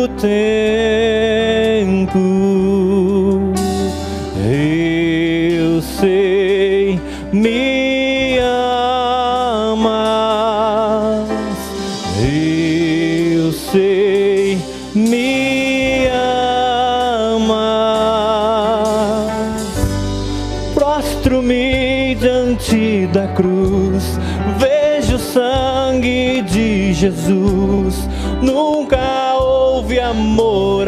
do tempo, eu sei, me amas, eu sei, me amas. Prostro-me diante da cruz, vejo o sangue de Jesus. Nunca houve amor.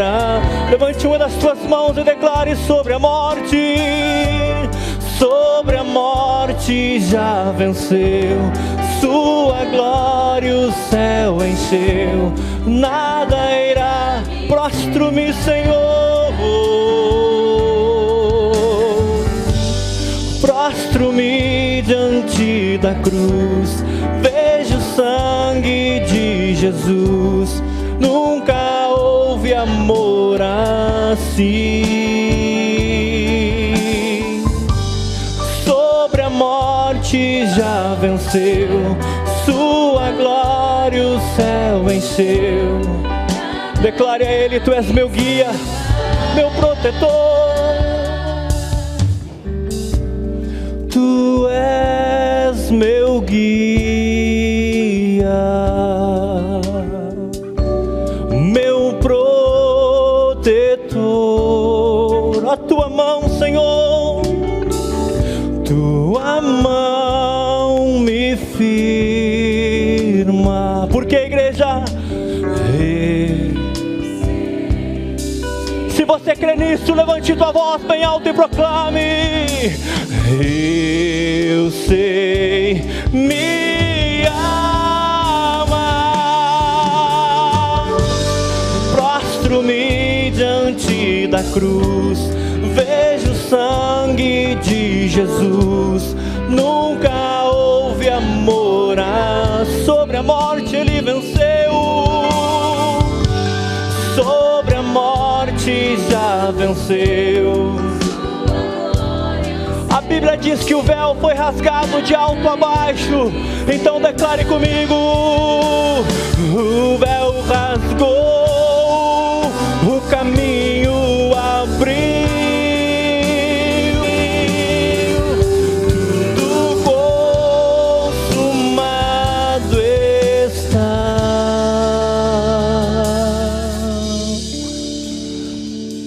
Levante uma das tuas mãos e declare sobre a morte. Sobre a morte já venceu, sua glória o céu encheu. Nada irá, prostro-me, Senhor. Prostro-me diante da cruz, vejo o sangue de Jesus. Nunca houve amor assim. Sobre a morte já venceu, sua glória o céu encheu. Declare a Ele: Tu és meu guia, meu protetor. Tu és meu guia, meu protetor. A tua mão, Senhor, tua mão me firma. Porque, igreja, se você crê nisso, levante tua voz bem alto e proclame: eu sei, me ama. Prostro-me diante da cruz, vejo o sangue de Jesus. Nunca houve amor. Sobre a morte Ele venceu, sobre a morte já venceu. A Bíblia diz que o véu foi rasgado de alto a baixo. Então declare comigo: o véu rasgou, o caminho abriu, tudo consumado está.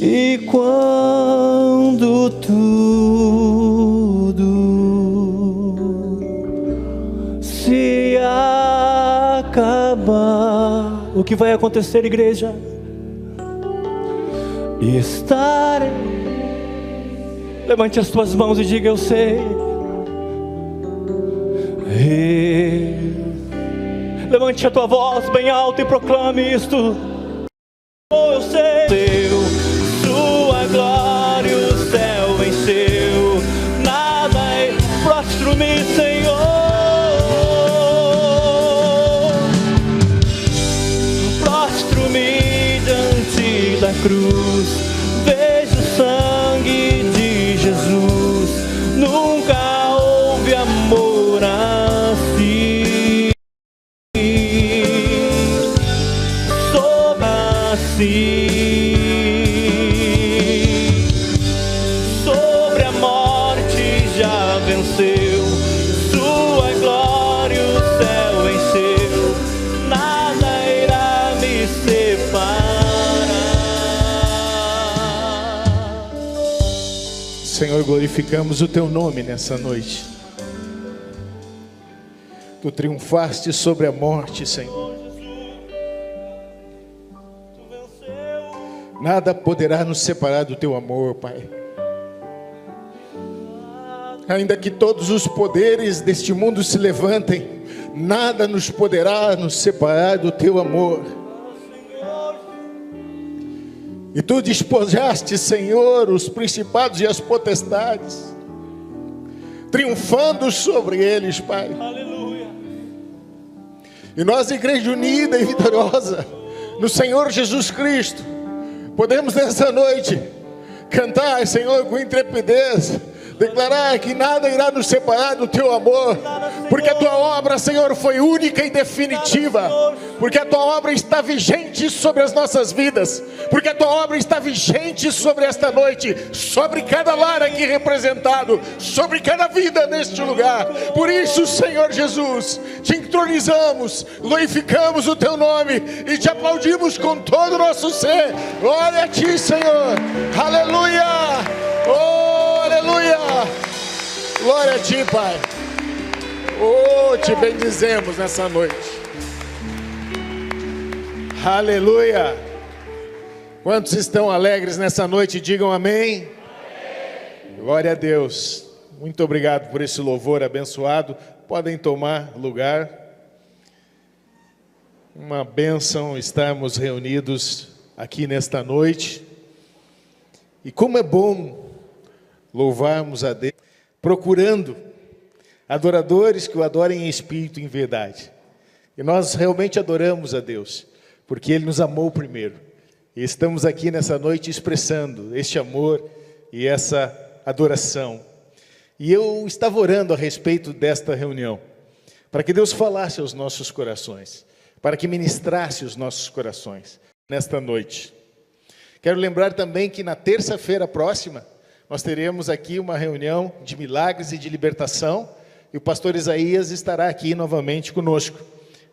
E quando tudo se acabar, o que vai acontecer, igreja? Estarei. Levante as tuas mãos e diga: eu sei. Levante a tua voz bem alta e proclame isto: oh, eu sei. Sua glória o céu venceu. Nada é. Prostro-me, Senhor. Prostro-me diante da cruz, vejo o sangue de Jesus. Nunca houve amor assim. Sobre assim. Sobre a morte já venceu, sua glória o céu encheu. Nada irá me separar. Senhor, glorificamos o Teu nome nessa noite. Tu triunfaste sobre a morte, Senhor. Nada poderá nos separar do Teu amor, Pai. Ainda que todos os poderes deste mundo se levantem, nada nos poderá nos separar do Teu amor. E Tu despojaste, Senhor, os principados e as potestades, triunfando sobre eles, Pai. Aleluia. E nós, Igreja Unida e Vitoriosa, no Senhor Jesus Cristo, podemos nessa noite cantar, Senhor, com intrepidez: Declarar que nada irá nos separar do teu amor, porque a tua obra, Senhor, foi única e definitiva, porque a tua obra está vigente sobre as nossas vidas, porque a tua obra está vigente sobre esta noite, sobre cada lar aqui representado, sobre cada vida neste lugar. Por isso, Senhor Jesus, te entronizamos, glorificamos o teu nome e te aplaudimos com todo o nosso ser. Glória a ti, Senhor. Aleluia. Oh, aleluia. Glória a ti, Pai. Oh, te bendizemos nessa noite. Aleluia. Quantos estão alegres nessa noite? Digam amém. Glória a Deus. Muito obrigado por esse louvor abençoado. Podem tomar lugar. Uma bênção estarmos reunidos aqui nesta noite. E como é bom louvarmos a Deus, procurando adoradores que o adorem em espírito e em verdade. E nós realmente adoramos a Deus, porque Ele nos amou primeiro. E estamos aqui nessa noite expressando este amor e essa adoração. E eu estava orando a respeito desta reunião, para que Deus falasse aos nossos corações, para que ministrasse os nossos corações nesta noite. Quero lembrar também que na terça-feira próxima, nós teremos aqui uma reunião de milagres e de libertação, e o pastor Isaías estará aqui novamente conosco.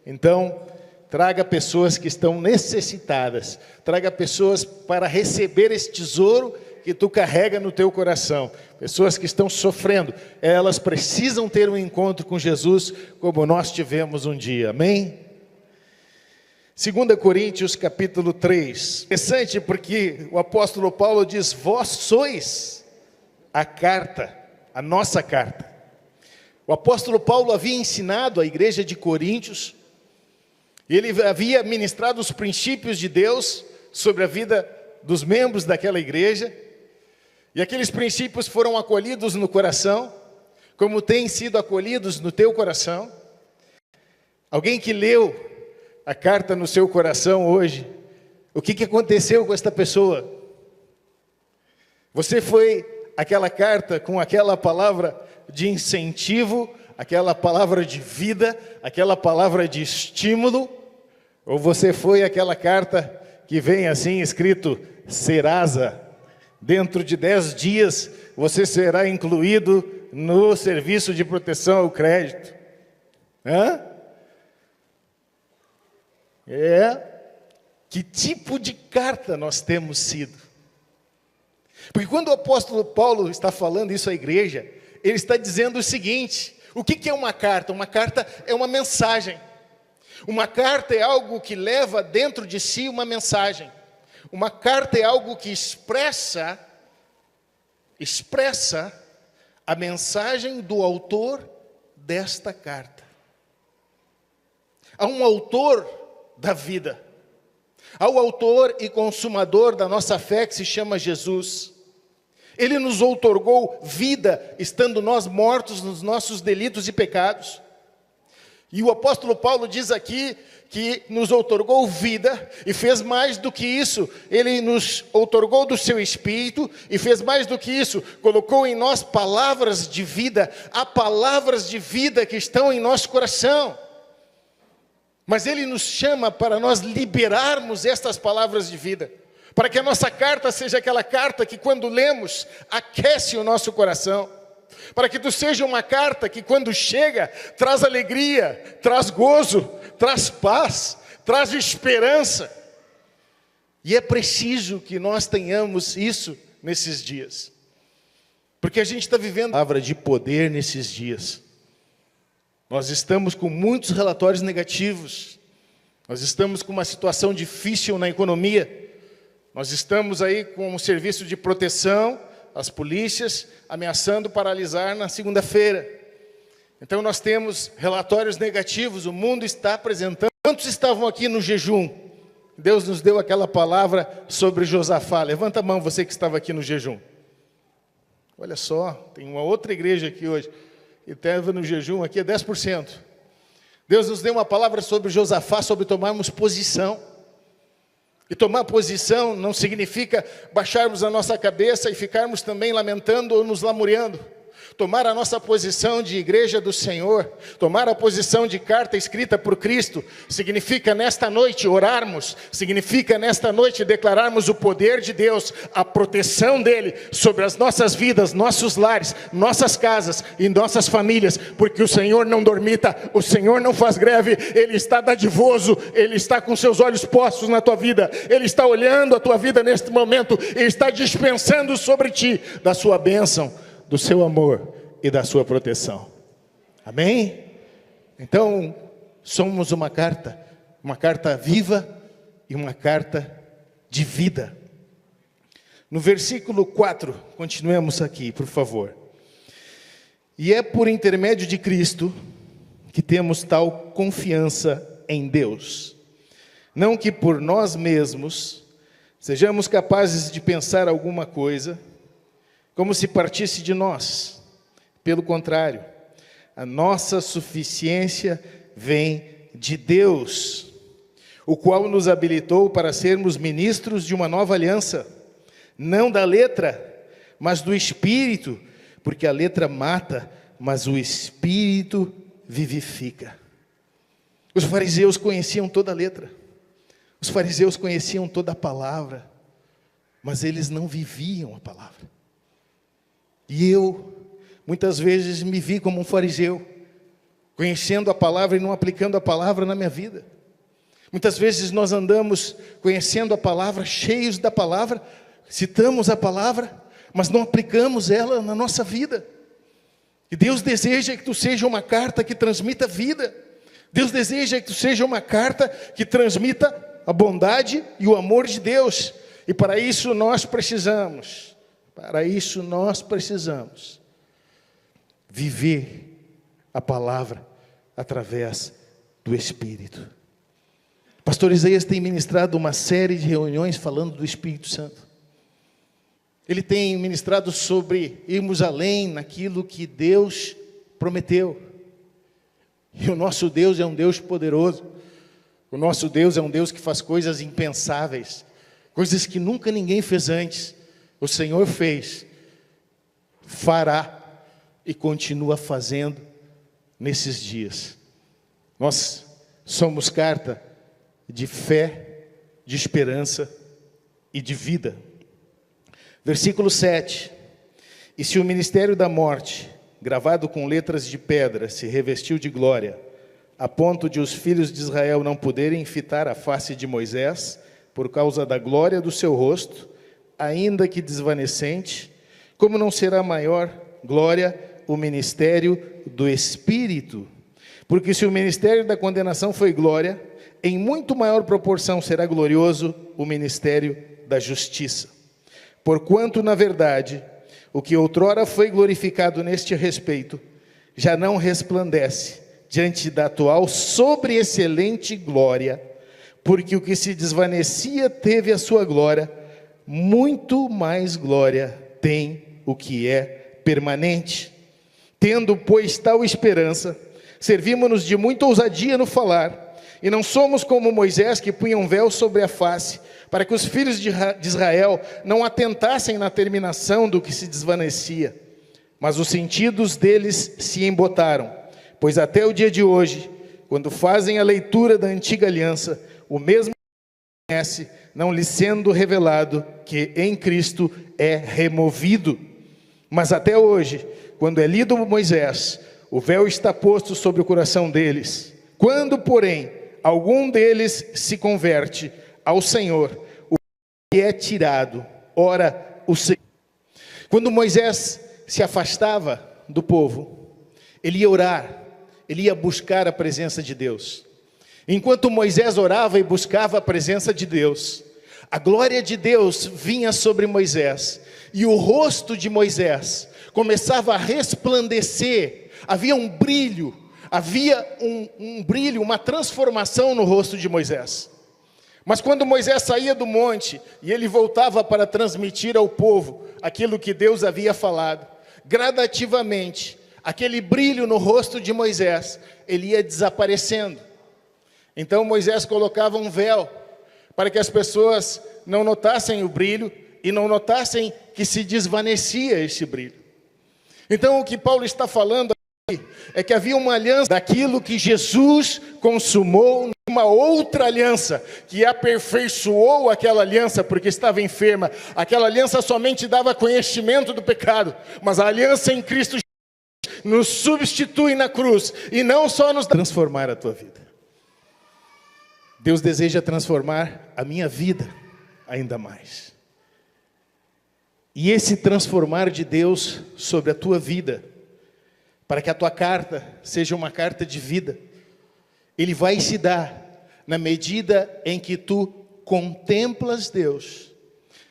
Então, traga pessoas que estão necessitadas, traga pessoas para receber esse tesouro que tu carrega no teu coração, pessoas que estão sofrendo, elas precisam ter um encontro com Jesus, como nós tivemos um dia, amém? 2 Coríntios capítulo 3, interessante porque o apóstolo Paulo diz, vós sois a carta, a nossa carta. O apóstolo Paulo havia ensinado a igreja de Coríntios, ele havia ministrado os princípios de Deus sobre a vida dos membros daquela igreja, e aqueles princípios foram acolhidos no coração, como têm sido acolhidos no teu coração. Alguém que leu a carta no seu coração hoje, o que aconteceu com esta pessoa? Você foi aquela carta com aquela palavra de incentivo, aquela palavra de vida, aquela palavra de estímulo, ou você foi aquela carta que vem assim escrito, Serasa, dentro de 10 dias você será incluído no serviço de proteção ao crédito? Que tipo de carta nós temos sido? Porque quando o apóstolo Paulo está falando isso à igreja, ele está dizendo o seguinte, o que é uma carta? Uma carta é uma mensagem. Uma carta é algo que leva dentro de si uma mensagem. Uma carta é algo que expressa a mensagem do autor desta carta. Há um autor da vida. Há o autor e consumador da nossa fé que se chama Jesus. Ele nos outorgou vida, estando nós mortos nos nossos delitos e pecados. E o apóstolo Paulo diz aqui que nos outorgou vida e fez mais do que isso. Ele nos outorgou do seu Espírito e fez mais do que isso. Colocou em nós palavras de vida. Há palavras de vida que estão em nosso coração. Mas Ele nos chama para nós liberarmos estas palavras de vida. Para que a nossa carta seja aquela carta que quando lemos, aquece o nosso coração. Para que tu seja uma carta que quando chega, traz alegria, traz gozo, traz paz, traz esperança. E é preciso que nós tenhamos isso nesses dias. Porque a gente está vivendo a palavra de poder nesses dias. Nós estamos com muitos relatórios negativos. Nós estamos com uma situação difícil na economia. Nós estamos aí com um serviço de proteção, as polícias ameaçando paralisar na segunda-feira. Então nós temos relatórios negativos, o mundo está apresentando. Quantos estavam aqui no jejum? Deus nos deu aquela palavra sobre Josafá. Levanta a mão você que estava aqui no jejum. Olha só, tem uma outra igreja aqui hoje. E estava no jejum aqui, é 10%. Deus nos deu uma palavra sobre Josafá, sobre tomarmos posição. E tomar posição não significa baixarmos a nossa cabeça e ficarmos também lamentando ou nos lamuriando. Tomar a nossa posição de igreja do Senhor, tomar a posição de carta escrita por Cristo, significa nesta noite orarmos, significa nesta noite declararmos o poder de Deus, a proteção dEle sobre as nossas vidas, nossos lares, nossas casas e nossas famílias, porque o Senhor não dormita, o Senhor não faz greve, Ele está dadivoso, Ele está com seus olhos postos na tua vida, Ele está olhando a tua vida neste momento, Ele está dispensando sobre ti da sua bênção, do seu amor e da sua proteção. Amém? Então, somos uma carta viva e uma carta de vida. No versículo 4, continuemos aqui, por favor. E é por intermédio de Cristo que temos tal confiança em Deus. Não que por nós mesmos sejamos capazes de pensar alguma coisa como se partisse de nós. Pelo contrário, a nossa suficiência vem de Deus, o qual nos habilitou para sermos ministros de uma nova aliança, não da letra, mas do Espírito, porque a letra mata, mas o Espírito vivifica. Os fariseus conheciam toda a letra, os fariseus conheciam toda a palavra, mas eles não viviam a palavra. E eu, muitas vezes, me vi como um fariseu, conhecendo a palavra e não aplicando a palavra na minha vida. Muitas vezes nós andamos conhecendo a palavra, cheios da palavra, citamos a palavra, mas não aplicamos ela na nossa vida. E Deus deseja que tu seja uma carta que transmita vida. Deus deseja que tu seja uma carta que transmita a bondade e o amor de Deus. E para isso nós precisamos viver a palavra através do Espírito. Pastor Isaías tem ministrado uma série de reuniões falando do Espírito Santo. Ele tem ministrado sobre irmos além naquilo que Deus prometeu. E o nosso Deus é um Deus poderoso. O nosso Deus é um Deus que faz coisas impensáveis, coisas que nunca ninguém fez antes. O Senhor fez, fará e continua fazendo nesses dias. Nós somos carta de fé, de esperança e de vida. Versículo 7. E se o ministério da morte, gravado com letras de pedra, se revestiu de glória, a ponto de os filhos de Israel não poderem fitar a face de Moisés, por causa da glória do seu rosto, ainda que desvanecente, como não será maior glória o ministério do Espírito? Porque se o ministério da condenação foi glória, em muito maior proporção será glorioso o ministério da justiça. Porquanto, na verdade, o que outrora foi glorificado neste respeito, já não resplandece diante da atual sobreexcelente glória, porque o que se desvanecia teve a sua glória, muito mais glória tem o que é permanente. Tendo, pois, tal esperança, servimos-nos de muita ousadia no falar, e não somos como Moisés, que punha um véu sobre a face, para que os filhos de Israel não atentassem na terminação do que se desvanecia. Mas os sentidos deles se embotaram, pois até o dia de hoje, quando fazem a leitura da antiga aliança, o mesmo conhece, não lhe sendo revelado que em Cristo é removido. Mas até hoje, quando é lido Moisés, o véu está posto sobre o coração deles. Quando, porém, algum deles se converte ao Senhor, o véu é tirado. Ora, o Senhor. Quando Moisés se afastava do povo, ele ia orar, ele ia buscar a presença de Deus. Enquanto Moisés orava e buscava a presença de Deus, a glória de Deus vinha sobre Moisés, e o rosto de Moisés começava a resplandecer, havia um brilho, uma transformação no rosto de Moisés. Mas quando Moisés saía do monte, e ele voltava para transmitir ao povo aquilo que Deus havia falado, gradativamente, aquele brilho no rosto de Moisés, ele ia desaparecendo. Então Moisés colocava um véu, para que as pessoas não notassem o brilho, e não notassem que se desvanecia esse brilho. Então o que Paulo está falando aqui é que havia uma aliança daquilo que Jesus consumou, uma outra aliança que aperfeiçoou aquela aliança porque estava enferma. Aquela aliança somente dava conhecimento do pecado, mas a aliança em Cristo Jesus nos substitui na cruz e não só nos transformar a tua vida. Deus deseja transformar a minha vida ainda mais. E esse transformar de Deus sobre a tua vida, para que a tua carta seja uma carta de vida, Ele vai se dar na medida em que tu contemplas Deus,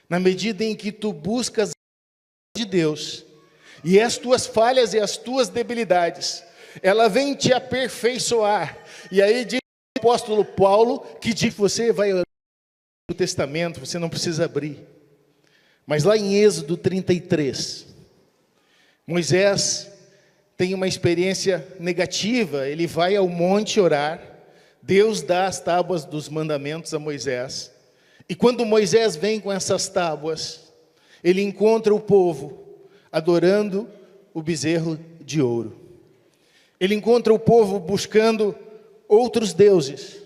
na medida em que tu buscas de Deus, e as tuas falhas e as tuas debilidades, ela vem te aperfeiçoar. E aí diz o apóstolo Paulo, que diz que você vai ler o Testamento, você não precisa abrir. Mas lá em Êxodo 33, Moisés tem uma experiência negativa. Ele vai ao monte orar, Deus dá as tábuas dos mandamentos a Moisés, e quando Moisés vem com essas tábuas, ele encontra o povo adorando o bezerro de ouro. Ele encontra o povo buscando outros deuses.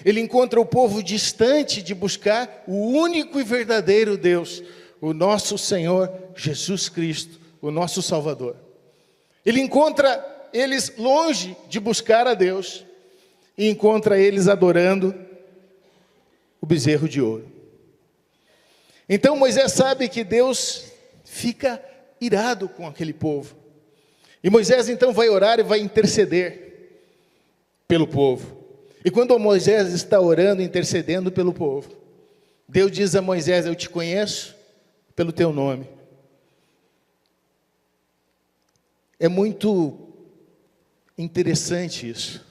Ele encontra o povo distante de buscar o único e verdadeiro Deus, o nosso Senhor Jesus Cristo, o nosso Salvador. Ele encontra eles longe de buscar a Deus e encontra eles adorando o bezerro de ouro. Então Moisés sabe que Deus fica irado com aquele povo. E Moisés então vai orar e vai interceder pelo povo. E quando Moisés está orando, intercedendo pelo povo, Deus diz a Moisés: eu te conheço pelo teu nome. É muito interessante isso.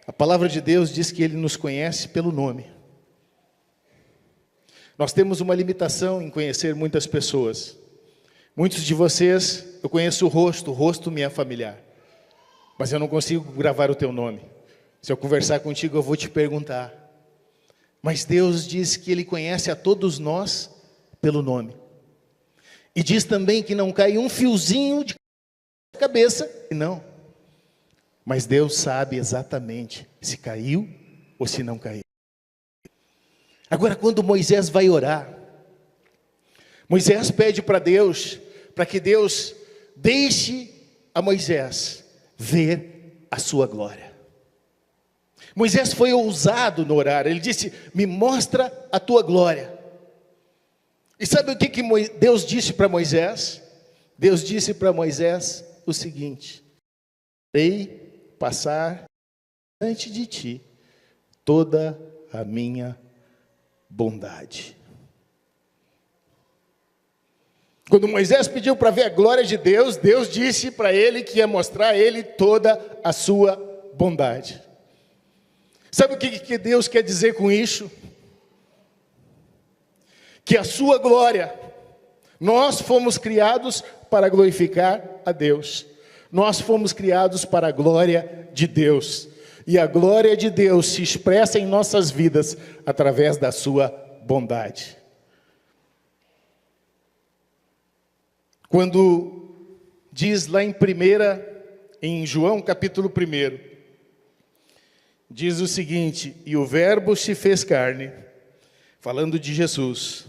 A palavra de Deus diz que Ele nos conhece pelo nome. Nós temos uma limitação em conhecer muitas pessoas. Muitos de vocês, eu conheço o rosto me é familiar, mas eu não consigo gravar o teu nome. Se eu conversar contigo, eu vou te perguntar. Mas Deus diz que Ele conhece a todos nós pelo nome. E diz também que não cai um fiozinho de cabeça, não. Mas Deus sabe exatamente se caiu ou se não caiu. Agora, quando Moisés vai orar, Moisés pede para Deus, para que Deus deixe a Moisés ver a sua glória. Moisés foi ousado no orar. Ele disse: me mostra a tua glória. E sabe o que Deus disse para Moisés? Deus disse para Moisés o seguinte: farei passar diante de ti toda a minha bondade. Quando Moisés pediu para ver a glória de Deus, Deus disse para ele que ia mostrar a ele toda a sua bondade. Sabe o que Deus quer dizer com isso? Que a sua glória, nós fomos criados para glorificar a Deus. Nós fomos criados para a glória de Deus. E a glória de Deus se expressa em nossas vidas através da sua bondade. Quando diz lá em João capítulo 1, diz o seguinte: e o verbo se fez carne, falando de Jesus,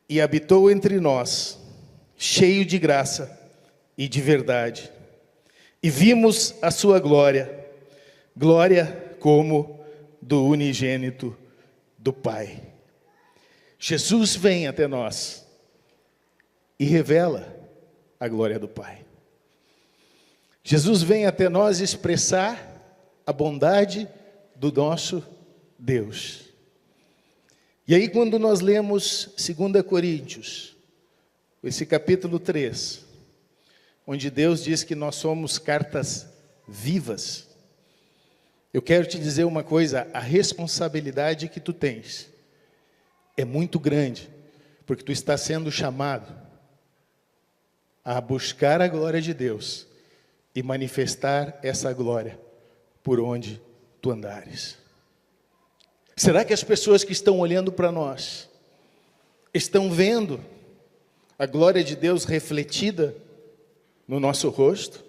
e habitou entre nós, cheio de graça e de verdade. E vimos a sua glória, glória como do unigênito do Pai. Jesus vem até nós e revela a glória do Pai. Jesus vem até nós expressar a bondade do nosso Deus. E aí, quando nós lemos 2 Coríntios, esse capítulo 3, onde Deus diz que nós somos cartas vivas, eu quero te dizer uma coisa: a responsabilidade que tu tens é muito grande, porque tu está sendo chamado a buscar a glória de Deus e manifestar essa glória por onde tu andares. Será que as pessoas que estão olhando para nós estão vendo a glória de Deus refletida no nosso rosto?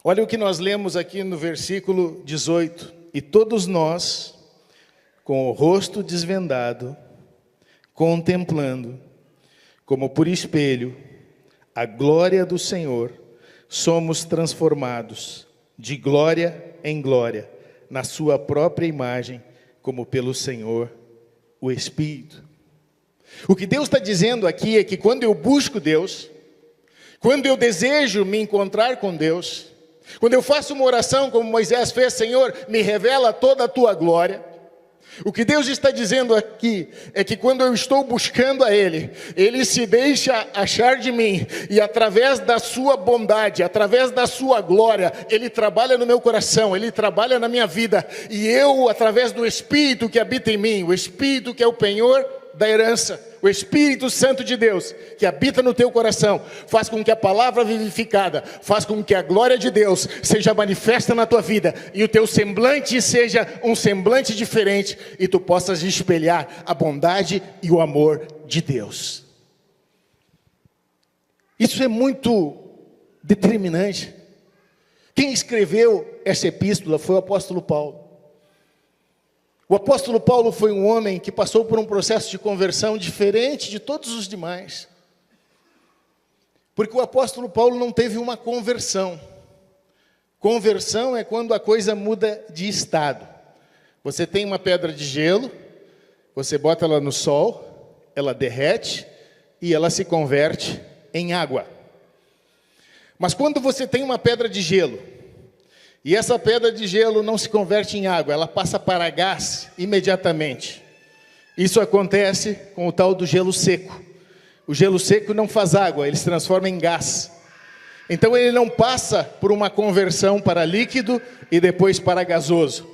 Olha o que nós lemos aqui no versículo 18. E todos nós, com o rosto desvendado, contemplando, como por espelho, a glória do Senhor, somos transformados de glória em glória, na sua própria imagem, como pelo Senhor, o Espírito. O que Deus está dizendo aqui é que quando eu busco Deus, quando eu desejo me encontrar com Deus, quando eu faço uma oração como Moisés fez, Senhor, me revela toda a tua glória. O que Deus está dizendo aqui é que quando eu estou buscando a Ele, Ele se deixa achar de mim, e através da sua bondade, através da sua glória, Ele trabalha no meu coração, Ele trabalha na minha vida, e eu, através do Espírito que habita em mim, o Espírito que é o penhor da herança, o Espírito Santo de Deus, que habita no teu coração, faz com que a palavra vivificada, faz com que a glória de Deus seja manifesta na tua vida, e o teu semblante seja um semblante diferente, e tu possas espelhar a bondade e o amor de Deus. Isso é muito determinante. Quem escreveu essa epístola foi o apóstolo Paulo. O apóstolo Paulo foi um homem que passou por um processo de conversão diferente de todos os demais. Porque o apóstolo Paulo não teve uma conversão. Conversão é quando a coisa muda de estado. Você tem uma pedra de gelo, você bota ela no sol, ela derrete e ela se converte em água. Mas quando você tem uma pedra de gelo, e essa pedra de gelo não se converte em água, ela passa para gás imediatamente. Isso acontece com o tal do gelo seco. O gelo seco não faz água, ele se transforma em gás. Então ele não passa por uma conversão para líquido e depois para gasoso.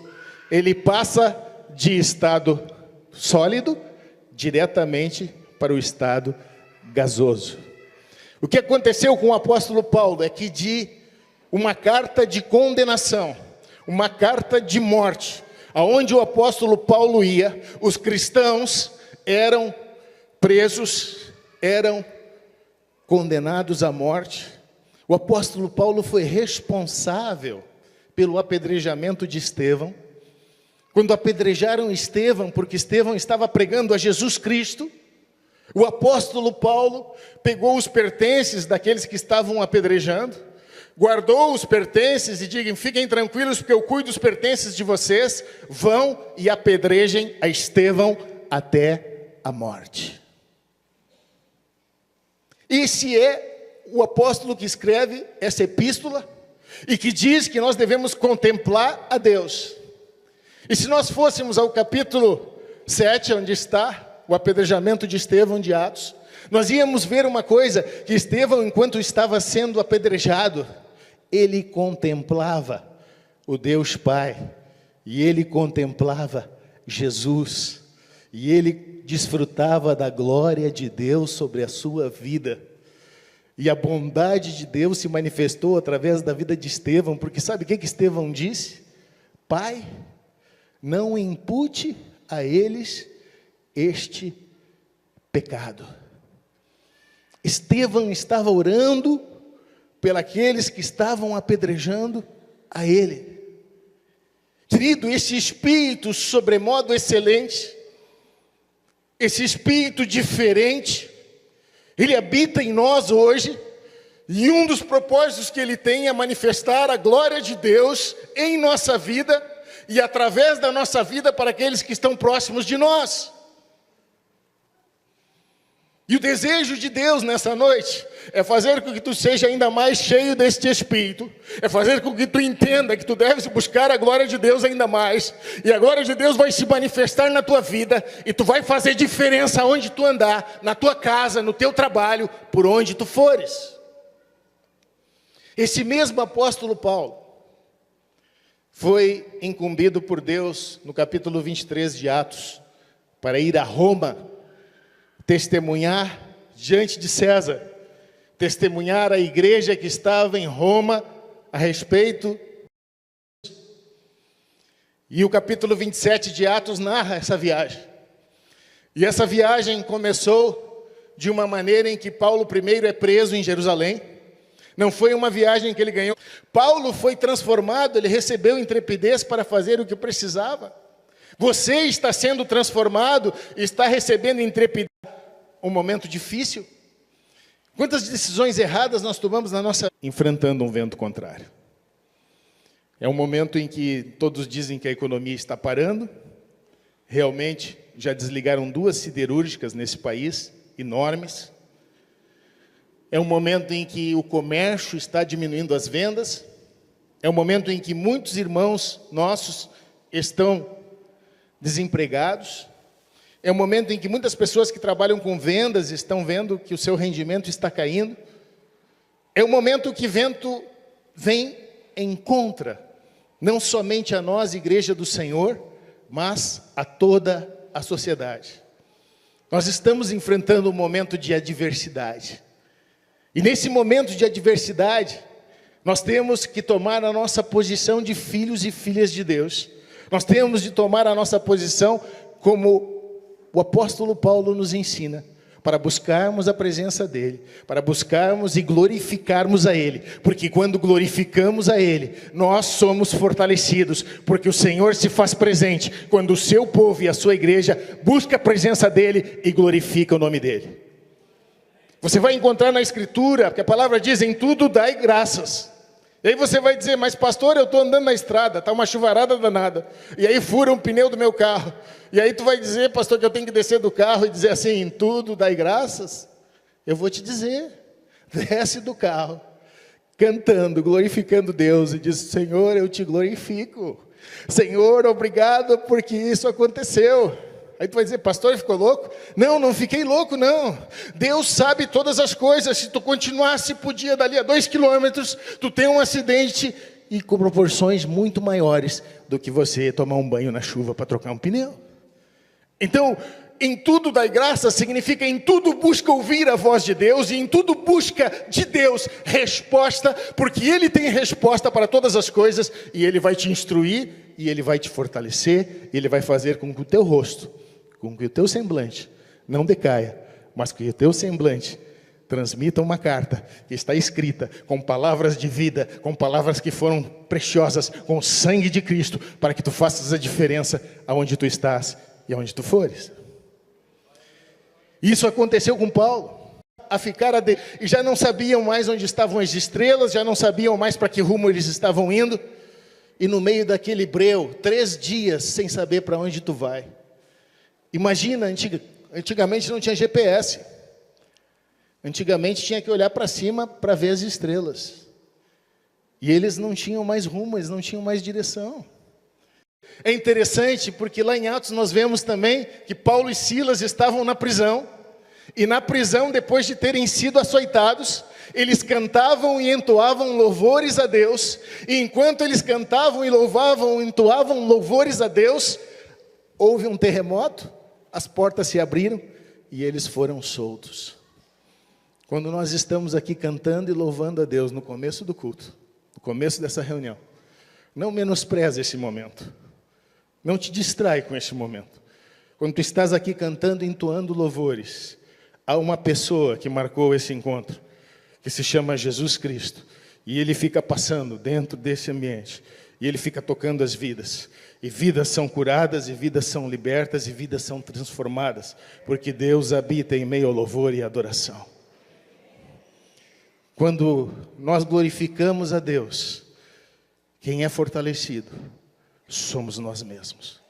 Ele passa de estado sólido diretamente para o estado gasoso. O que aconteceu com o apóstolo Paulo é que de uma carta de condenação, uma carta de morte, aonde o apóstolo Paulo ia, os cristãos eram presos, eram condenados à morte. O apóstolo Paulo foi responsável pelo apedrejamento de Estevão. Quando apedrejaram Estevão, porque Estevão estava pregando a Jesus Cristo, o apóstolo Paulo pegou os pertences daqueles que estavam apedrejando, guardou os pertences e digam, fiquem tranquilos porque eu cuido dos pertences de vocês, vão e apedrejem a Estevão até a morte. Esse é o apóstolo que escreve essa epístola e que diz que nós devemos contemplar a Deus. E se nós fôssemos ao capítulo 7, onde está o apedrejamento de Estevão de Atos, nós íamos ver uma coisa, que Estevão, enquanto estava sendo apedrejado, ele contemplava o Deus Pai, e ele contemplava Jesus, e ele desfrutava da glória de Deus sobre a sua vida, e a bondade de Deus se manifestou através da vida de Estevão, porque sabe o que Estevão disse? Pai, não impute a eles este pecado. Estevão estava orando pelos que estavam apedrejando a ele. Querido, esse espírito sobremodo excelente, esse espírito diferente, ele habita em nós hoje, e um dos propósitos que ele tem é manifestar a glória de Deus em nossa vida, e através da nossa vida para aqueles que estão próximos de nós. E o desejo de Deus nessa noite é fazer com que tu seja ainda mais cheio deste Espírito, é fazer com que tu entenda que tu deves buscar a glória de Deus ainda mais, e a glória de Deus vai se manifestar na tua vida, e tu vai fazer diferença onde tu andar, na tua casa, no teu trabalho, por onde tu fores. Esse mesmo apóstolo Paulo foi incumbido por Deus, no capítulo 23 de Atos, para ir a Roma, testemunhar diante de César, testemunhar a igreja que estava em Roma a respeito. E o capítulo 27 de Atos narra essa viagem. E essa viagem começou de uma maneira em que Paulo primeiro é preso em Jerusalém. Não foi uma viagem que ele ganhou. Paulo foi transformado, ele recebeu intrepidez para fazer o que precisava. Você está sendo transformado, está recebendo intrepidez. Um momento difícil. Quantas decisões erradas nós tomamos na nossa... enfrentando um vento contrário. É um momento em que todos dizem que a economia está parando. Realmente, já desligaram 2 siderúrgicas nesse país, enormes. É um momento em que o comércio está diminuindo as vendas. É um momento em que muitos irmãos nossos estão desempregados. É um momento em que muitas pessoas que trabalham com vendas estão vendo que o seu rendimento está caindo. É um momento que o vento vem em contra, não somente a nós, Igreja do Senhor, mas a toda a sociedade. Nós estamos enfrentando um momento de adversidade. E nesse momento de adversidade, nós temos que tomar a nossa posição de filhos e filhas de Deus. Nós temos de tomar a nossa posição como o apóstolo Paulo nos ensina, para buscarmos a presença dEle, para buscarmos e glorificarmos a Ele, porque quando glorificamos a Ele, nós somos fortalecidos, porque o Senhor se faz presente, quando o seu povo e a sua igreja busca a presença dEle e glorifica o nome dEle. Você vai encontrar na Escritura, porque a palavra diz, em tudo dai graças. E aí você vai dizer, mas pastor, eu estou andando na estrada, está uma chuvarada danada, e aí fura um pneu do meu carro, e aí tu vai dizer, pastor, que eu tenho que descer do carro e dizer assim, em tudo dai graças? Eu vou te dizer, desce do carro, cantando, glorificando Deus, e diz, Senhor, eu te glorifico, Senhor, obrigado porque isso aconteceu. Aí tu vai dizer, pastor, ficou louco? Não, não fiquei louco, não. Deus sabe todas as coisas. Se tu continuasse, podia dali a 2 quilômetros, tu tem um acidente e com proporções muito maiores do que você tomar um banho na chuva para trocar um pneu. Então, em tudo dai graça significa em tudo busca ouvir a voz de Deus e em tudo busca de Deus resposta, porque Ele tem resposta para todas as coisas e Ele vai te instruir e Ele vai te fortalecer e Ele vai fazer com que o teu rosto, com que o teu semblante não decaia, mas que o teu semblante transmita uma carta que está escrita com palavras de vida, com palavras que foram preciosas, com o sangue de Cristo, para que tu faças a diferença aonde tu estás e aonde tu fores. Isso aconteceu com Paulo, e já não sabiam mais onde estavam as estrelas, já não sabiam mais para que rumo eles estavam indo, e no meio daquele breu, 3 dias sem saber para onde tu vai. Imagina, antigamente não tinha GPS. Antigamente tinha que olhar para cima para ver as estrelas. E eles não tinham mais rumo, eles não tinham mais direção. É interessante porque lá em Atos nós vemos também que Paulo e Silas estavam na prisão. E na prisão, depois de terem sido açoitados, eles cantavam e entoavam louvores a Deus. E enquanto eles cantavam e louvavam, entoavam louvores a Deus, houve um terremoto. As portas se abriram e eles foram soltos. Quando nós estamos aqui cantando e louvando a Deus no começo do culto, no começo dessa reunião, não menospreze esse momento. Não te distrai com esse momento. Quando tu estás aqui cantando e entoando louvores, há uma pessoa que marcou esse encontro, que se chama Jesus Cristo, e Ele fica passando dentro desse ambiente, e Ele fica tocando as vidas. E vidas são curadas, e vidas são libertas, e vidas são transformadas, porque Deus habita em meio ao louvor e adoração. Quando nós glorificamos a Deus, quem é fortalecido somos nós mesmos,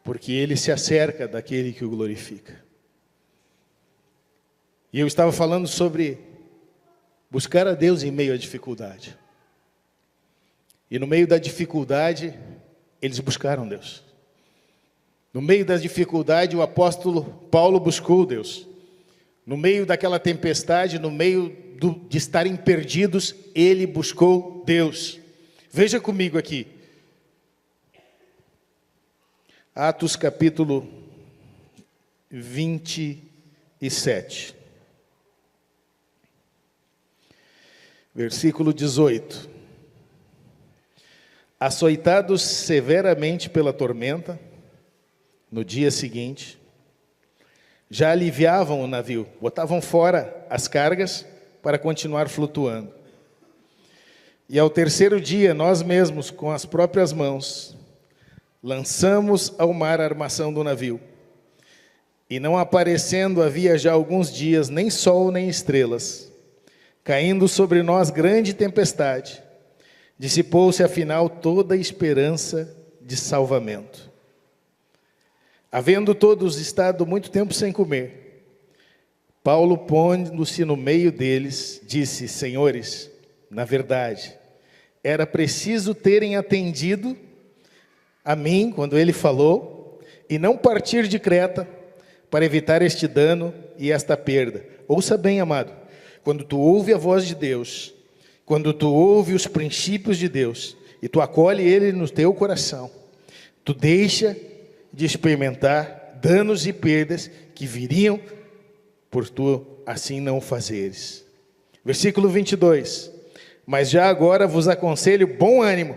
porque Ele se acerca daquele que o glorifica. E eu estava falando sobre buscar a Deus em meio à dificuldade. E no meio da dificuldade, eles buscaram Deus. No meio da dificuldade, o apóstolo Paulo buscou Deus. No meio daquela tempestade, no meio de estarem perdidos, ele buscou Deus. Veja comigo aqui. Atos capítulo 27. Versículo 18. Açoitados severamente pela tormenta, no dia seguinte, já aliviavam o navio, botavam fora as cargas para continuar flutuando. E ao terceiro dia, nós mesmos, com as próprias mãos, lançamos ao mar a armação do navio. E não aparecendo havia já alguns dias nem sol nem estrelas, caindo sobre nós grande tempestade, dissipou-se afinal toda a esperança de salvamento. Havendo todos estado muito tempo sem comer, Paulo, pondo-se no meio deles, disse: Senhores, na verdade, era preciso terem atendido a mim, quando ele falou, e não partir de Creta, para evitar este dano e esta perda. Ouça bem, amado, quando tu ouve a voz de Deus, quando tu ouve os princípios de Deus, e tu acolhe ele no teu coração, tu deixa de experimentar danos e perdas que viriam por tu assim não fazeres. Versículo 22. Mas já agora vos aconselho bom ânimo,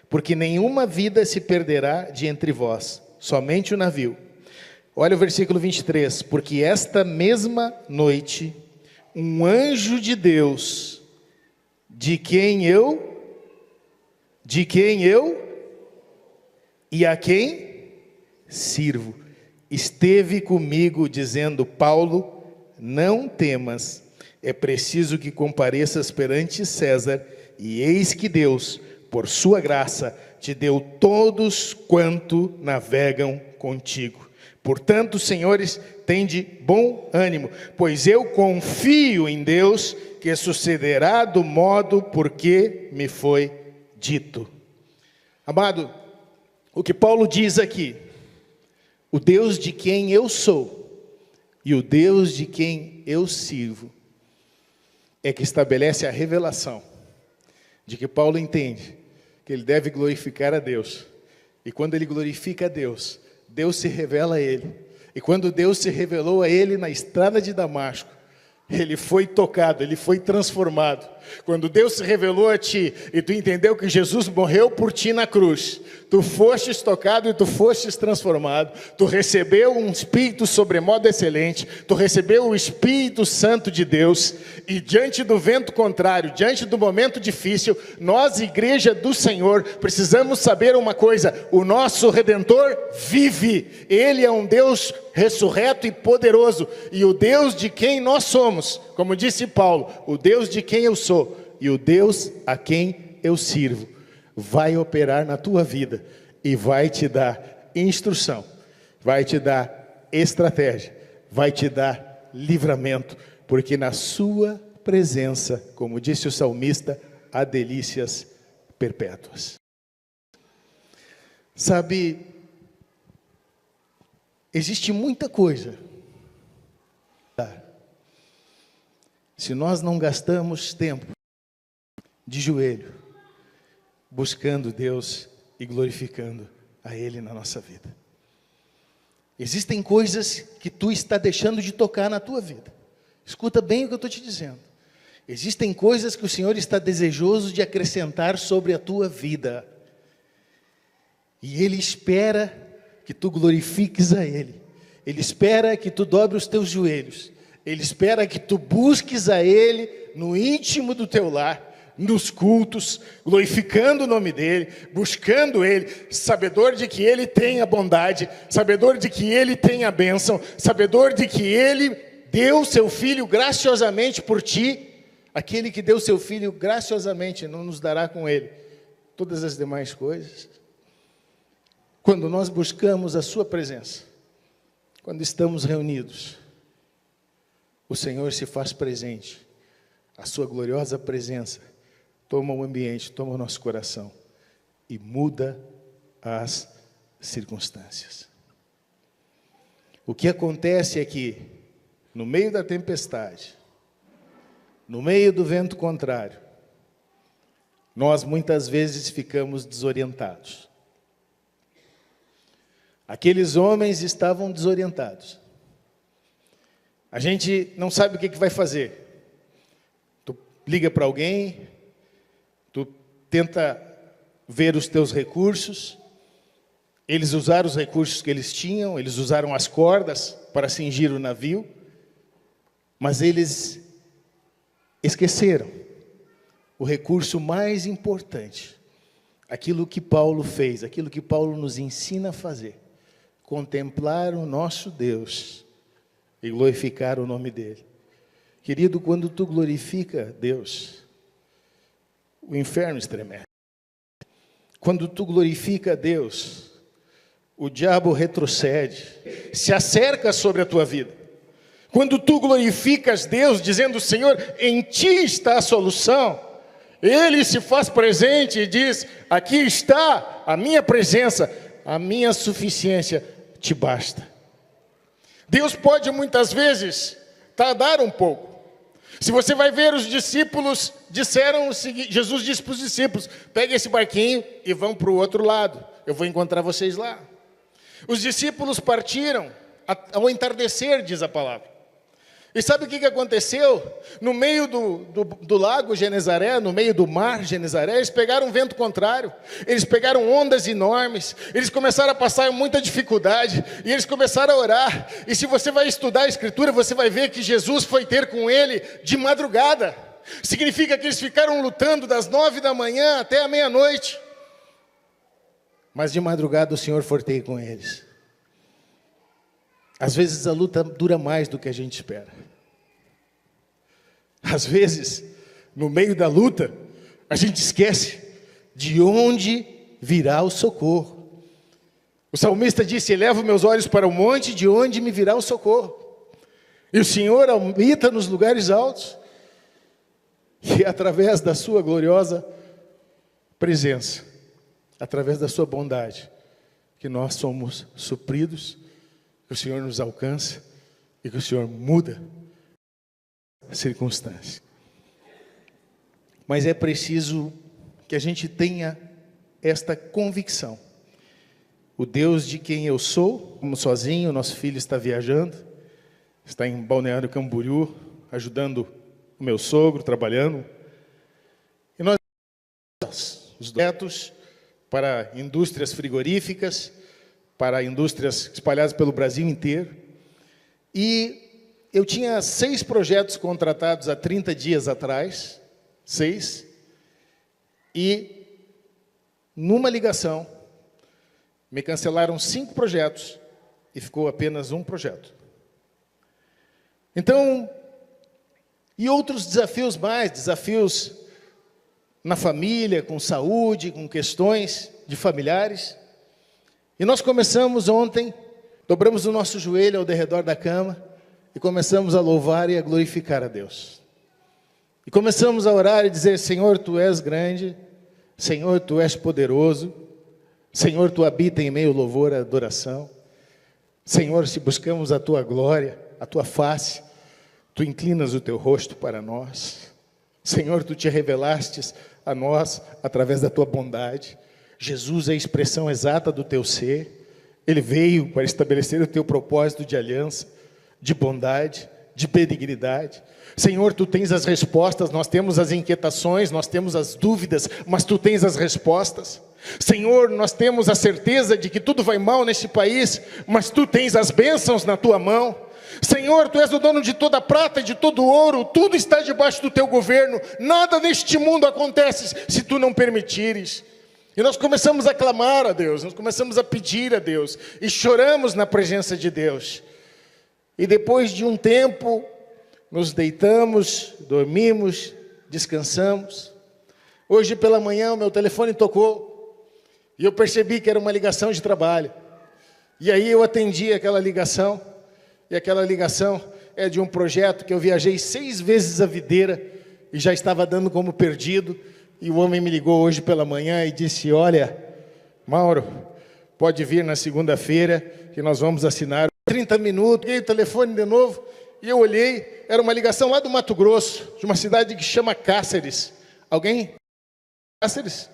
porque nenhuma vida se perderá de entre vós, somente o navio. Olha o versículo 23. Porque esta mesma noite, um anjo de Deus, de quem eu e a quem sirvo, esteve comigo dizendo: Paulo, não temas, é preciso que compareças perante César, e eis que Deus, por sua graça, te deu todos quanto navegam contigo. Portanto, senhores, tende bom ânimo, pois eu confio em Deus, que sucederá do modo por que me foi dito. Amado, o que Paulo diz aqui: o Deus de quem eu sou e o Deus de quem eu sirvo, é que estabelece a revelação de que Paulo entende que ele deve glorificar a Deus. E quando ele glorifica a Deus, Deus se revela a ele. E quando Deus se revelou a ele na estrada de Damasco, ele foi tocado, ele foi transformado. Quando Deus se revelou a ti e tu entendeu que Jesus morreu por ti na cruz, tu fostes tocado e tu fostes transformado. Tu recebeu um Espírito sobremodo excelente, tu recebeu o Espírito Santo de Deus. E diante do vento contrário, diante do momento difícil, nós, igreja do Senhor, precisamos saber uma coisa: o nosso Redentor vive. Ele é um Deus ressurreto e poderoso, e o Deus de quem nós somos, como disse Paulo, o Deus de quem eu sou e o Deus a quem eu sirvo, vai operar na tua vida e vai te dar instrução, vai te dar estratégia, vai te dar livramento, porque na sua presença, como disse o salmista, há delícias perpétuas. Sabe, existe muita coisa. Se nós não gastamos tempo de joelho, buscando Deus e glorificando a Ele na nossa vida. Existem coisas que tu está deixando de tocar na tua vida. Escuta bem o que eu estou te dizendo. Existem coisas que o Senhor está desejoso de acrescentar sobre a tua vida. E Ele espera que tu glorifiques a Ele. Ele espera que tu dobre os teus joelhos. Ele espera que tu busques a Ele no íntimo do teu lar, nos cultos, glorificando o nome dEle, buscando Ele, sabedor de que Ele tem a bondade, sabedor de que Ele tem a bênção, sabedor de que Ele deu seu Filho graciosamente por ti. Aquele que deu seu Filho graciosamente não nos dará com Ele todas as demais coisas? Quando nós buscamos a sua presença, quando estamos reunidos, o Senhor se faz presente. A sua gloriosa presença toma o ambiente, toma o nosso coração e muda as circunstâncias. O que acontece é que, no meio da tempestade, no meio do vento contrário, nós muitas vezes ficamos desorientados. Aqueles homens estavam desorientados. A gente não sabe o que vai fazer. Tu liga para alguém, tu tenta ver os teus recursos, Eles usaram os recursos que eles tinham, eles usaram as cordas para cingir o navio, mas eles esqueceram o recurso mais importante, aquilo que Paulo fez, aquilo que Paulo nos ensina a fazer: contemplar o nosso Deus e glorificar o nome dele. Querido, quando tu glorifica Deus, o inferno estremece. Quando tu glorifica Deus, o diabo retrocede, se acerca sobre a tua vida. Quando tu glorificas Deus, dizendo: Senhor, em ti está a solução, Ele se faz presente e diz: aqui está a minha presença, a minha suficiência te basta. Deus pode muitas vezes tardar um pouco. Se você vai ver, os discípulos disseram o seguinte: Jesus disse para os discípulos: peguem esse barquinho e vão para o outro lado, eu vou encontrar vocês lá. Os discípulos partiram ao entardecer, diz a palavra. E sabe o que aconteceu? No meio do lago Genezaré, no meio do mar Genezaré, eles pegaram um vento contrário, eles pegaram ondas enormes, eles começaram a passar muita dificuldade, e eles começaram a orar. E se você vai estudar a Escritura, você vai ver que Jesus foi ter com ele de madrugada. Significa que eles ficaram lutando das 9 da manhã até a meia-noite. Mas de madrugada o Senhor foi ter com eles. Às vezes a luta dura mais do que a gente espera. Às vezes, no meio da luta, a gente esquece de onde virá o socorro. O salmista disse: elevo meus olhos para o monte, de onde me virá o socorro. E o Senhor habita nos lugares altos, e através da sua gloriosa presença, através da sua bondade, que nós somos supridos, que o Senhor nos alcança e que o Senhor muda a circunstância. Mas é preciso que a gente tenha esta convicção: o Deus de quem eu sou, como sozinho, nosso filho está viajando, está em Balneário Camboriú, ajudando o meu sogro, trabalhando, e nós os projetos para indústrias frigoríficas, para indústrias espalhadas pelo Brasil inteiro. E eu tinha 6 projetos contratados há 30 dias atrás, 6, e numa ligação me cancelaram 5 projetos e ficou apenas um projeto. Então, e outros desafios mais, desafios na família, com saúde, com questões de familiares. E nós começamos ontem, dobramos o nosso joelho ao redor da cama e começamos a louvar e a glorificar a Deus. E começamos a orar e dizer: Senhor, Tu és grande, Senhor, Tu és poderoso, Senhor, Tu habita em meio ao louvor e adoração. Senhor, se buscamos a Tua glória, a Tua face, Tu inclinas o Teu rosto para nós. Senhor, Tu te revelastes a nós através da Tua bondade. Jesus é a expressão exata do Teu ser. Ele veio para estabelecer o Teu propósito de aliança, de bondade, de benignidade. Senhor, Tu tens as respostas, nós temos as inquietações, nós temos as dúvidas, mas Tu tens as respostas. Senhor, nós temos a certeza de que tudo vai mal neste país, mas Tu tens as bênçãos na Tua mão. Senhor, Tu és o dono de toda a prata e de todo o ouro, tudo está debaixo do Teu governo, nada neste mundo acontece se Tu não permitires. E nós começamos a clamar a Deus, nós começamos a pedir a Deus, e choramos na presença de Deus. E depois de um tempo, nos deitamos, dormimos, descansamos. Hoje pela manhã o meu telefone tocou, e eu percebi que era uma ligação de trabalho. E aí eu atendi aquela ligação, e aquela ligação é de um projeto que eu viajei 6 vezes a videira, e já estava dando como perdido. E o homem me ligou hoje pela manhã e disse: olha, Mauro, pode vir na segunda-feira que nós vamos assinar 30 minutos. Peguei o telefone de novo e eu olhei, era uma ligação lá do Mato Grosso, de uma cidade que chama Cáceres. Alguém? Cáceres?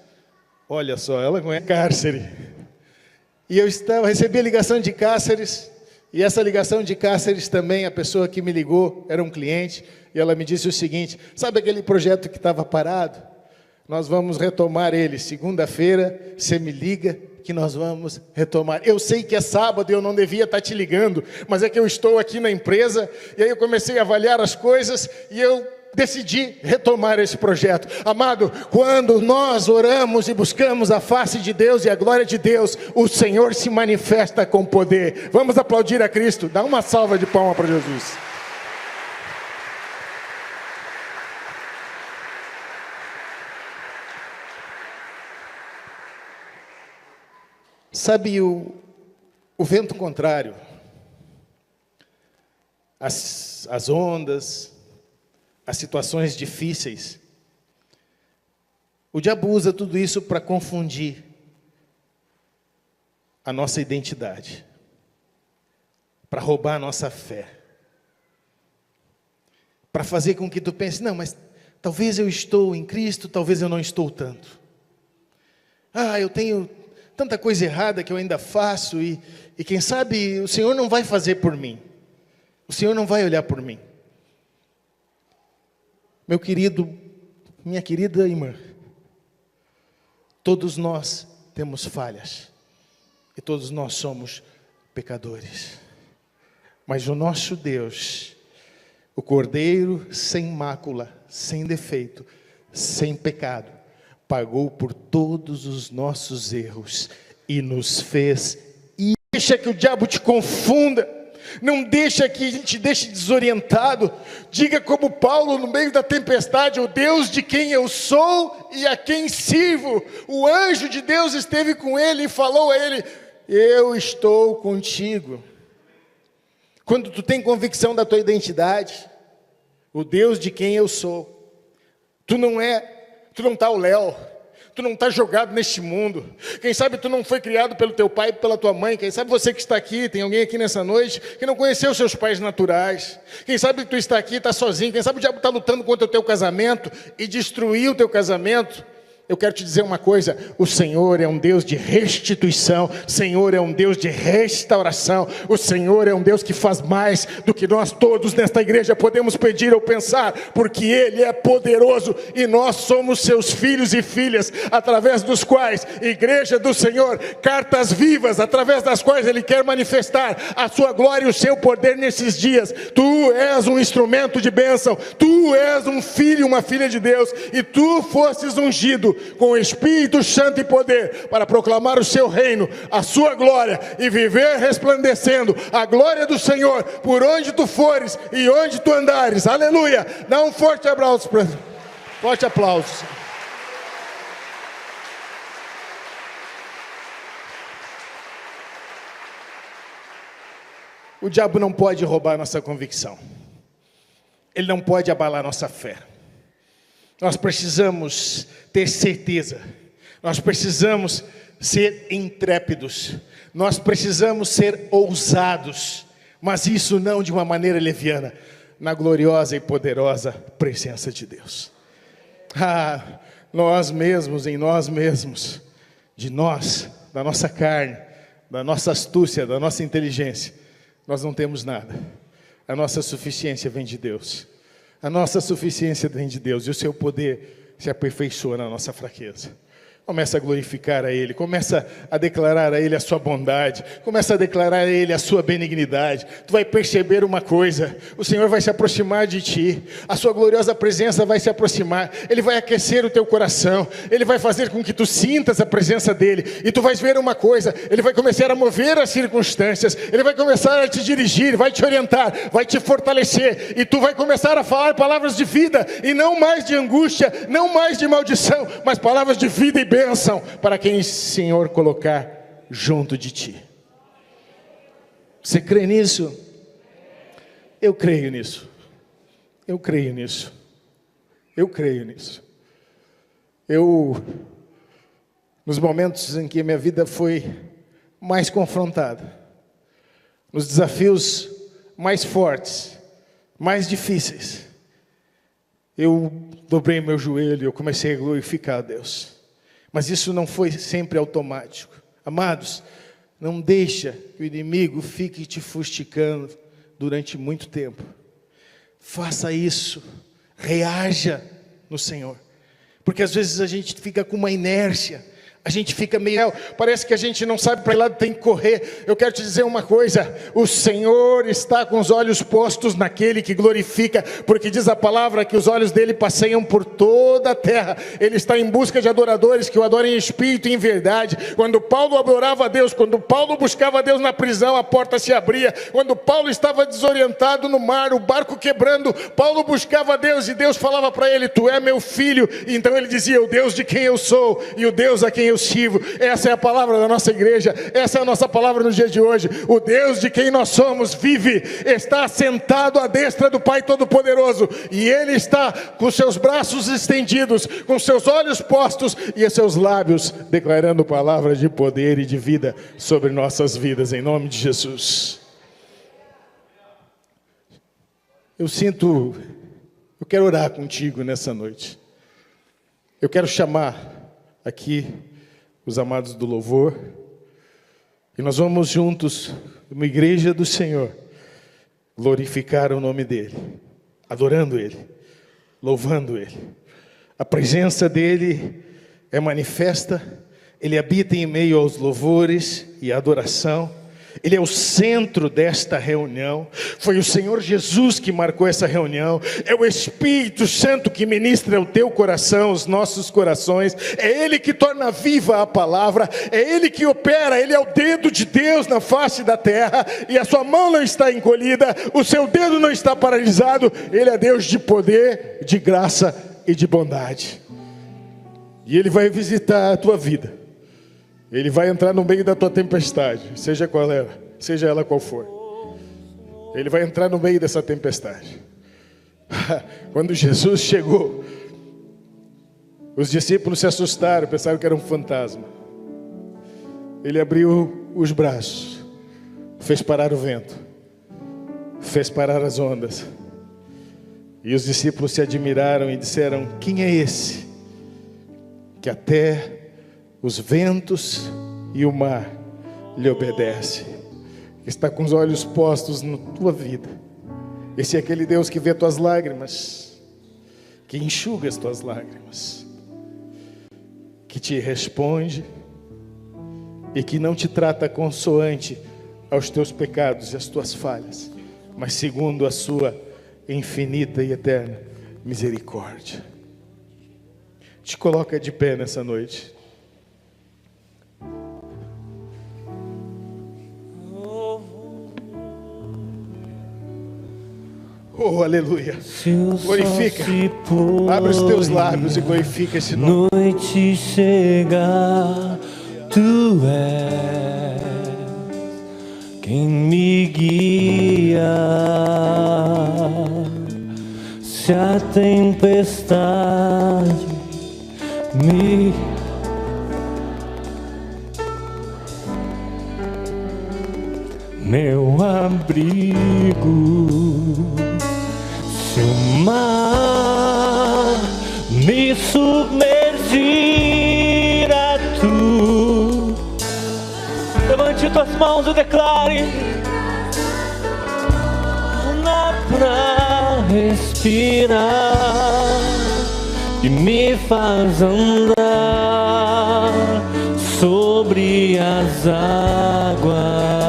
Olha só, ela não é cárcere. E eu recebi a ligação de Cáceres, e essa ligação de Cáceres também, a pessoa que me ligou era um cliente, e ela me disse o seguinte: sabe aquele projeto que estava parado? Nós vamos retomar ele segunda-feira, você me liga que nós vamos retomar. Eu sei que é sábado e eu não devia estar te ligando, mas é que eu estou aqui na empresa, e aí eu comecei a avaliar as coisas, e eu decidi retomar esse projeto. Amado, quando nós oramos e buscamos a face de Deus e a glória de Deus, o Senhor se manifesta com poder. Vamos aplaudir a Cristo. Dá uma salva de palmas para Jesus. Sabe, o vento contrário, as ondas, as situações difíceis, o diabo usa tudo isso para confundir a nossa identidade, para roubar a nossa fé, para fazer com que tu pense, não, mas talvez eu estou em Cristo, talvez eu não estou tanto. Eu tenho tanta coisa errada que eu ainda faço, e quem sabe o Senhor não vai fazer por mim, o Senhor não vai olhar por mim. Meu querido, minha querida irmã, todos nós temos falhas, e todos nós somos pecadores, mas o nosso Deus, o Cordeiro sem mácula, sem defeito, sem pecado, pagou por todos os nossos erros e nos fez. E deixa que o diabo te confunda, não deixa que a gente deixe desorientado. Diga como Paulo no meio da tempestade: o Deus de quem eu sou e a quem sirvo. O anjo de Deus esteve com ele e falou a ele: eu estou contigo. Quando tu tem convicção da tua identidade, o Deus de quem eu sou, tu não está o Léo, tu não está jogado neste mundo. Quem sabe tu não foi criado pelo teu pai e pela tua mãe. Quem sabe você que está aqui, tem alguém aqui nessa noite que não conheceu seus pais naturais. Quem sabe tu está aqui, está sozinho. Quem sabe o diabo está lutando contra o teu casamento e destruiu o teu casamento. Eu quero te dizer uma coisa: o Senhor é um Deus de restituição, o Senhor é um Deus de restauração, o Senhor é um Deus que faz mais do que nós todos nesta igreja podemos pedir ou pensar, porque Ele é poderoso e nós somos seus filhos e filhas, através dos quais, igreja do Senhor, cartas vivas, através das quais Ele quer manifestar a sua glória e o seu poder nesses dias. Tu és um instrumento de bênção, tu és um filho, uma filha de Deus, e tu fostes ungido com o Espírito Santo e poder, para proclamar o seu reino, a sua glória, e viver resplandecendo a glória do Senhor, por onde tu fores e onde tu andares. Aleluia! Dá um forte aplauso, forte aplauso. O diabo não pode roubar nossa convicção, ele não pode abalar nossa fé. Nós precisamos ter certeza, nós precisamos ser intrépidos, nós precisamos ser ousados, mas isso não de uma maneira leviana, na gloriosa e poderosa presença de Deus. Nós mesmos, em nós mesmos, de nós, da nossa carne, da nossa astúcia, da nossa inteligência, nós não temos nada. A nossa suficiência vem de Deus. A nossa suficiência vem de Deus, e o seu poder se aperfeiçoa na nossa fraqueza. Começa a glorificar a Ele, começa a declarar a Ele a sua bondade, começa a declarar a Ele a sua benignidade. Tu vai perceber uma coisa: o Senhor vai se aproximar de ti, a sua gloriosa presença vai se aproximar, Ele vai aquecer o teu coração, Ele vai fazer com que tu sintas a presença dEle, e tu vais ver uma coisa: Ele vai começar a mover as circunstâncias, Ele vai começar a te dirigir, vai te orientar, vai te fortalecer, e tu vai começar a falar palavras de vida, e não mais de angústia, não mais de maldição, mas palavras de vida e bênção para quem o Senhor colocar junto de ti. Você crê nisso? Eu creio nisso. Eu creio nisso. Eu creio nisso. Nos momentos em que a minha vida foi mais confrontada, nos desafios mais fortes, mais difíceis, eu dobrei meu joelho e eu comecei a glorificar a Deus. Mas isso não foi sempre automático. Amados, não deixa que o inimigo fique te fustigando durante muito tempo. Faça isso, reaja no Senhor. Porque às vezes a gente fica com uma inércia, A gente fica meio... Parece que a gente não sabe para que lado tem que correr. Eu quero te dizer uma coisa. O Senhor está com os olhos postos naquele que glorifica. Porque diz a palavra que os olhos dele passeiam por toda a terra. Ele está em busca de adoradores que o adorem em espírito e em verdade. Quando Paulo adorava a Deus, quando Paulo buscava a Deus na prisão, a porta se abria. Quando Paulo estava desorientado no mar, o barco quebrando, Paulo buscava a Deus e Deus falava para ele: tu é meu filho. E então ele dizia: o Deus de quem eu sou e o Deus a quem eu sirvo. Essa é a palavra da nossa igreja, essa é a nossa palavra no dia de hoje. O Deus de quem nós somos vive, está sentado à destra do Pai Todo-Poderoso, e Ele está com seus braços estendidos, com seus olhos postos e seus lábios declarando palavras de poder e de vida sobre nossas vidas, em nome de Jesus. Eu quero orar contigo nessa noite. Eu quero chamar aqui os amados do louvor, e nós vamos juntos, uma igreja do Senhor, glorificar o nome dEle, adorando Ele, louvando Ele. A presença dEle é manifesta, Ele habita em meio aos louvores e a adoração. Ele é o centro desta reunião. Foi o Senhor Jesus que marcou essa reunião. É o Espírito Santo que ministra o teu coração, os nossos corações. É Ele que torna viva a palavra. É Ele que opera. Ele é o dedo de Deus na face da terra. E a sua mão não está encolhida. O seu dedo não está paralisado. Ele é Deus de poder, de graça e de bondade. E Ele vai visitar a tua vida. Ele vai entrar no meio da tua tempestade, seja ela qual for. Ele vai entrar no meio dessa tempestade. Quando Jesus chegou, os discípulos se assustaram, pensaram que era um fantasma. Ele abriu os braços, fez parar o vento, fez parar as ondas. E os discípulos se admiraram e disseram: quem é esse que até os ventos e o mar lhe obedecem? Está com os olhos postos na tua vida. Esse é aquele Deus que vê tuas lágrimas, que enxuga as tuas lágrimas, que te responde e que não te trata consoante aos teus pecados e às tuas falhas, mas segundo a sua infinita e eterna misericórdia. Te coloca de pé nessa noite. Oh, aleluia. Glorifica. Abre os teus lábios e glorifica esse nome. Noite chega, tu és quem me guia. Se a tempestade meu abrigo, se o mar me submergir a tu, levante tuas mãos e declare: dá pra respirar e me faz andar sobre as águas.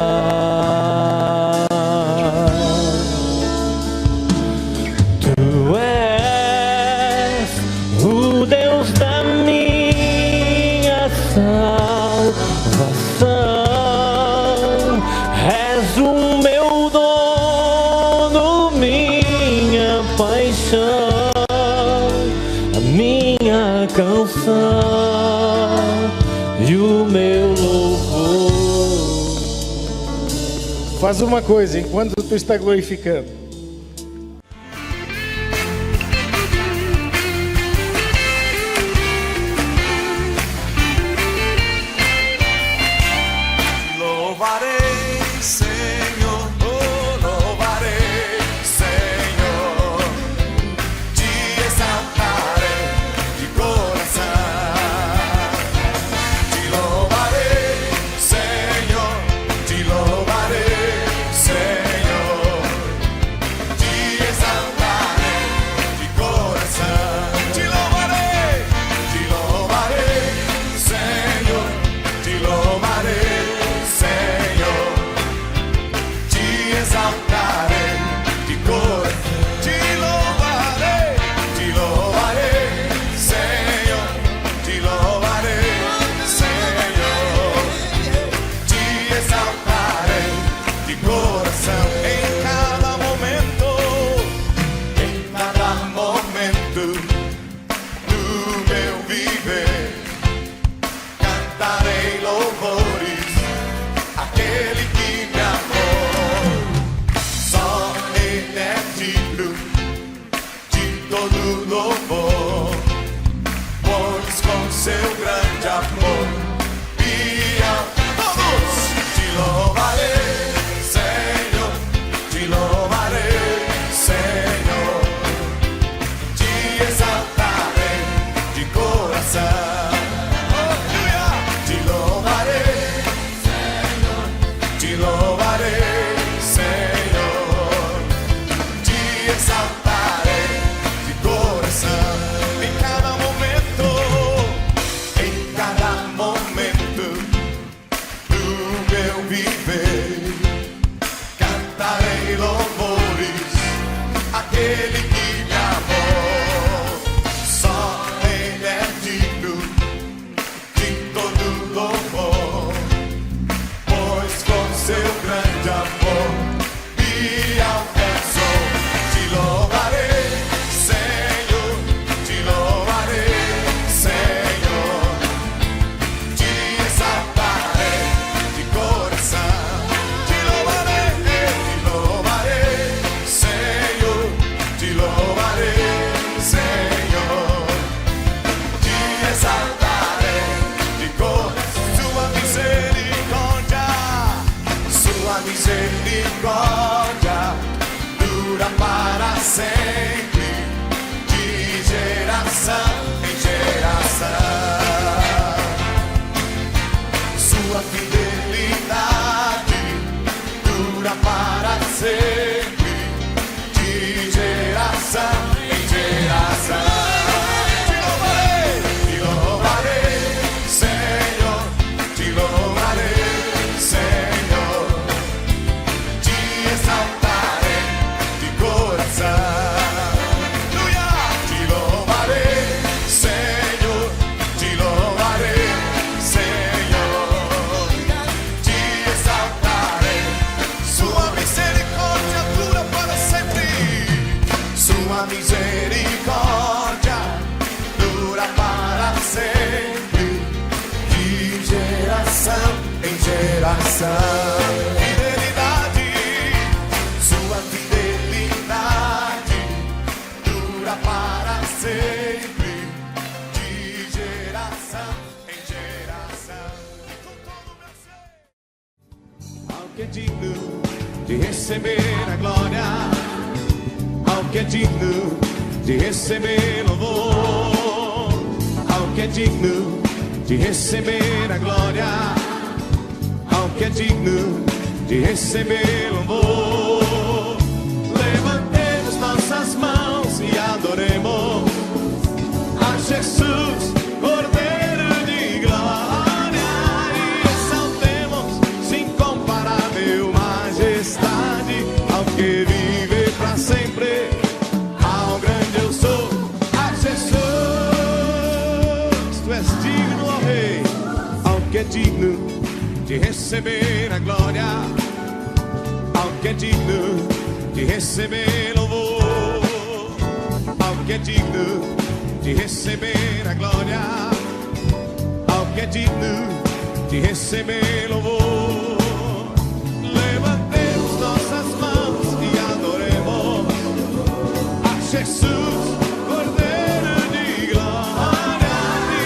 E o meu louvor. Faz uma coisa, enquanto tu está glorificando, geração. Fidelidade, sua fidelidade dura para sempre, de geração em geração. Ao que é digno de receber a glória, ao que é digno de receber louvor, ao que é digno de receber a glória, ao que é digno de receber louvor. Levantemos nossas mãos e adoremos a Jesus, Cordeiro de glória, e exaltemos sem incomparável majestade ao que vive para sempre, ao grande eu sou, a Jesus. Tu és digno, ó Rei, ao que é digno de receber a glória, ao que é digno de receber louvor, ao que é digno de receber a glória, ao que é digno de receber louvor. Levantemos nossas mãos e adoremos a Jesus, Cordeiro de glória, e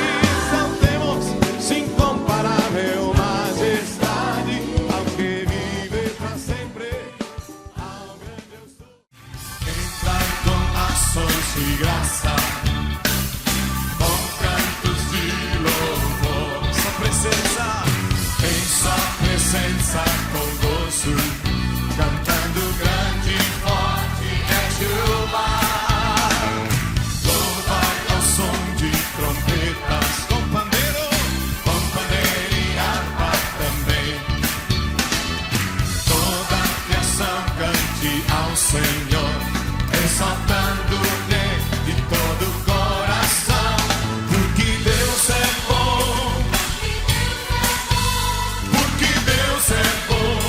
exaltemos sem incomparável majestade ao que vive para sempre, ao grande eu sou. Entrar com ações de graça, com cantos de louvor, sua presença, em sua presença com gozo, cantando grande e forte é Jeová. Louvar ao som de trombetas, com pandeiro e harpa também. Toda a criação cante ao Senhor, exaltando-lhe de todo o coração, porque Deus é bom, porque Deus é bom,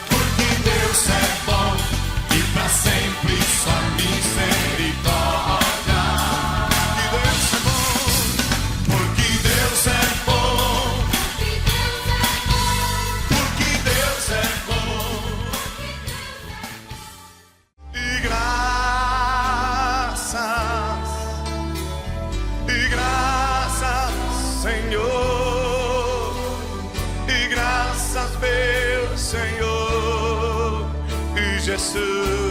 porque Deus é bom, e para sempre sua misericórdia. Porque Deus é bom, porque Deus é bom, e graças, Senhor, e graças, meu Senhor, e Jesus.